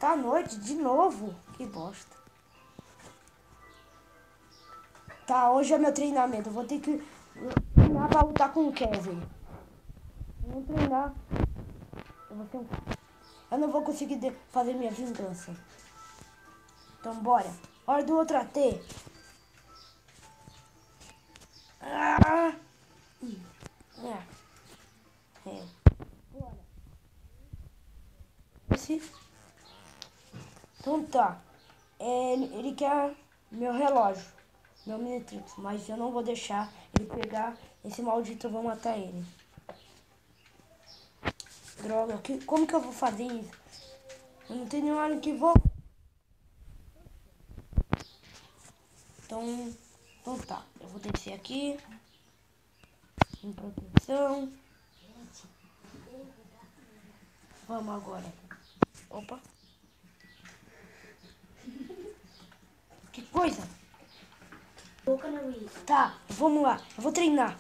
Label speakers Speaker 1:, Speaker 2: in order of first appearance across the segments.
Speaker 1: tá à noite de novo. Que bosta. Tá, hoje é meu treinamento. Eu vou ter que treinar pra lutar com o Kevin. Vamos treinar. Eu não vou conseguir fazer minha vingança. Então bora. Hora do outro AT. Ah! É. Bora. Então tá. Ele quer meu relógio. Meu Minitrix. Mas eu não vou deixar ele pegar esse maldito. Eu vou matar ele. Droga. Como que eu vou fazer isso? Eu não tenho nenhuma arma que vou. Então tá. Eu vou descer aqui. Em proteção. Vamos agora. Opa. Que coisa. Tá, vamos lá. Eu vou treinar.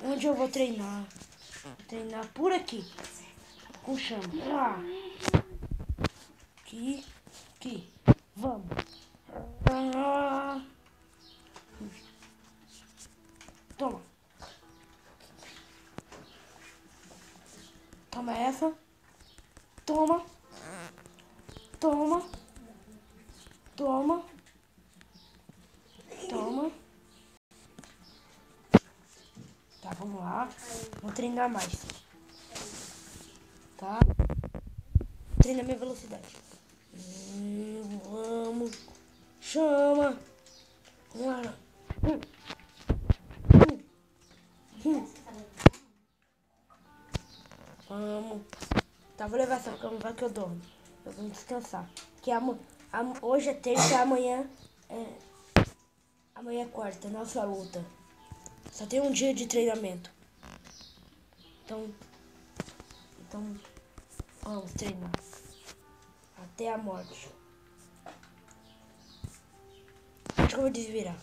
Speaker 1: Onde eu vou treinar? Vou treinar por aqui. Com chama. Aqui. Vamos. Toma. Toma essa. Toma. Tá, vamos lá. Vou treinar mais. Tá? Treinar minha velocidade. Vamos. Chama. Vamos. Tá, vou levar essa cama, vai que eu dormo. Eu vou descansar. Que hoje é terça e amanhã é quarta, nossa luta. Só tem um dia de treinamento. Então vamos treinar. Até a morte. Acho que eu vou desvirar.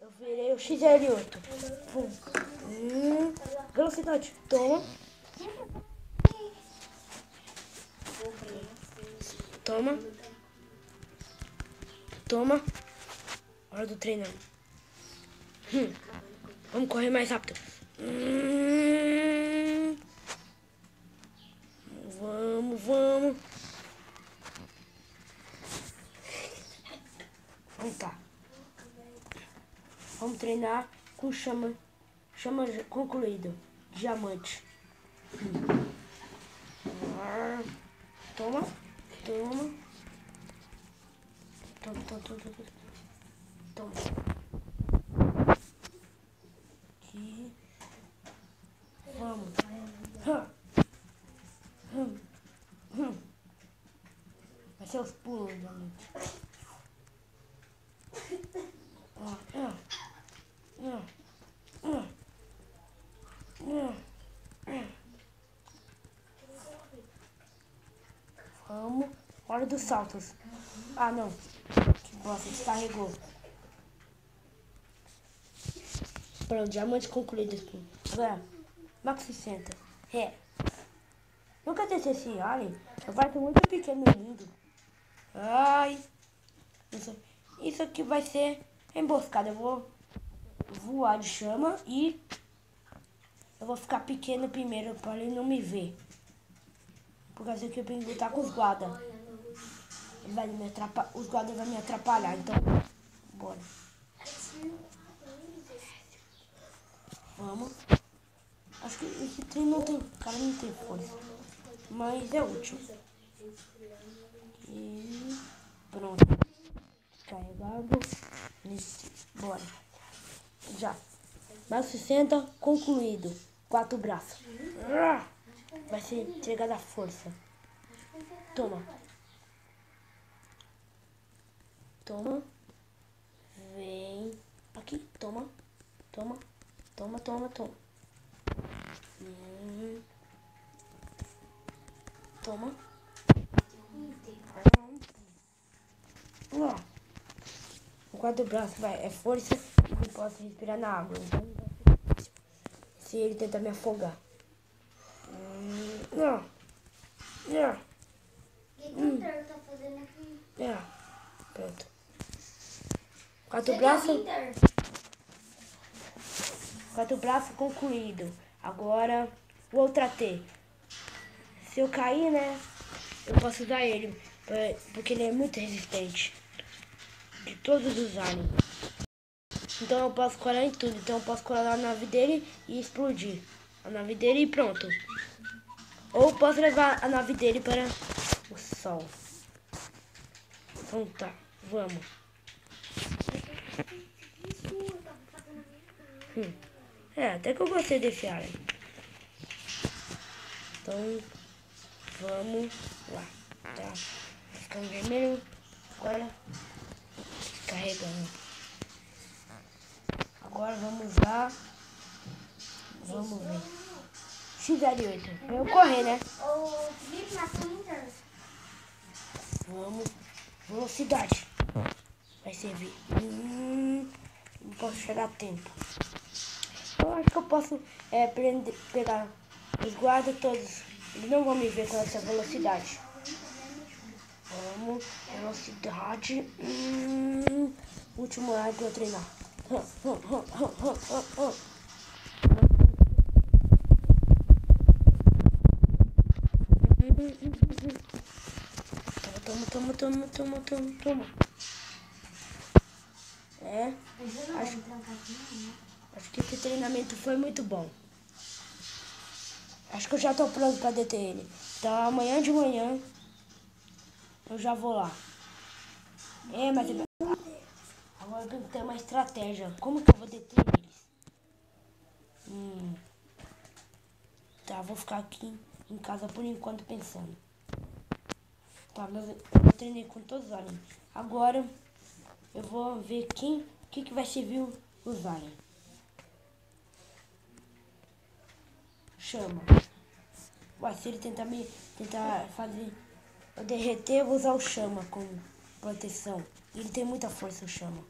Speaker 1: Eu virei o XL8. Velocidade. Toma. Toma. Hora do treinamento. Vamos correr mais rápido. Vamos. Vamos tá. Vamos treinar com chama concluído. Diamante. Toma. Aqui. Vamos. Vai ser os pulos, diamante. Vamos. Hora dos saltos. Ah, não. Que bosta, descarregou. Pronto, diamante concluído aqui. Agora, Max 60. Nunca testei esse alien. Eu parto muito pequeno no mundo. Ai. Isso aqui vai ser emboscada. Eu vou voar de chama e eu vou ficar pequeno primeiro para ele não me ver. Por causa que eu tenho que lutar com os guardas. Os guardas vão me atrapalhar, então bora. Vamos. Acho que esse trem não tem. O cara não tem força. Mas é útil. E pronto. Carregado. Bora. Já. Braço 60 concluído. 4 braços. Vai ser entregada a força. Toma. Vem. Aqui. Toma. Toma. Toma. O quatro braços é força e eu posso respirar na água. Então, se ele tentar me afogar. É.
Speaker 2: O que o Winter tá fazendo aqui?
Speaker 1: É. Pronto. Quatro braços. Quatro braços concluído. Agora o Ultra T. Se eu cair, né? Eu posso usar ele. Porque ele é muito resistente. De todos os aliens. Então eu posso colar em tudo. Então eu posso colar na nave dele e explodir a nave dele e pronto. Ou posso levar a nave dele para o sol. Então tá, vamos. Até que eu gostei desse alien. Então vamos lá. Tá ficando vermelho. Agora carregando. Agora vamos lá. Vamos ver. X08. Pra eu correr, né?
Speaker 2: O Felipe matou o Winter.
Speaker 1: Vamos. Velocidade. Vai servir. Não posso chegar a tempo. Eu acho que eu posso pegar os guardas todos. Eles não vão me ver com essa velocidade. Vamos. Velocidade. Último horário pra eu treinar. Toma. Acho que esse treinamento foi muito bom. Acho que eu já tô pronto pra deter ele. Então amanhã de manhã eu já vou lá. Mas agora eu tenho que ter uma estratégia. Como que eu vou deter eles? Tá, vou ficar aqui em casa por enquanto pensando. Tá, mas eu treinei com todos os aliens. Agora eu vou ver que vai servir os aliens. Chama. Ué, se ele tentar fazer eu derreter, eu vou usar o chama como proteção. Ele tem muita força, o chama.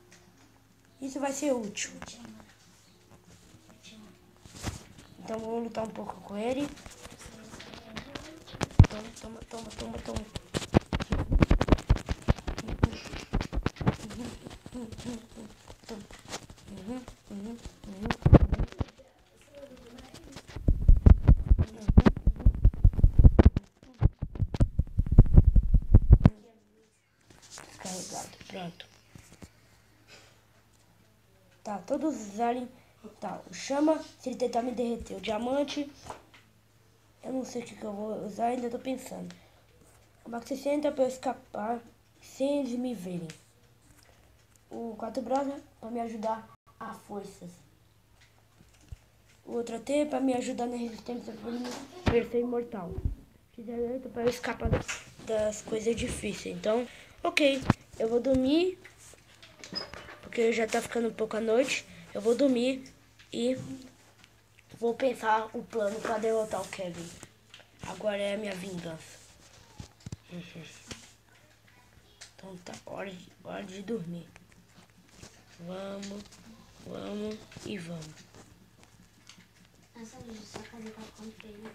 Speaker 1: Isso vai ser útil. Então vamos lutar um pouco com ele. Toma. Descarregado, pronto. Tá, todos os aliens. Tá, o chama, se ele tentar me derreter. O diamante, eu não sei o que eu vou usar, ainda tô pensando. O Max 60 pra eu escapar sem eles me verem. O 4 braços pra me ajudar a forças. O Ultra T pra me ajudar na resistência pra ele ser imortal. X08 pra eu escapar das coisas difíceis. Então, ok, eu vou dormir. Porque já tá ficando um pouco à noite. Eu vou dormir e vou pensar o plano pra derrotar o Kevin. Agora é a minha vingança. Então tá, hora de dormir. Vamos e vamos.
Speaker 2: Essa luz só fazer pra conferir.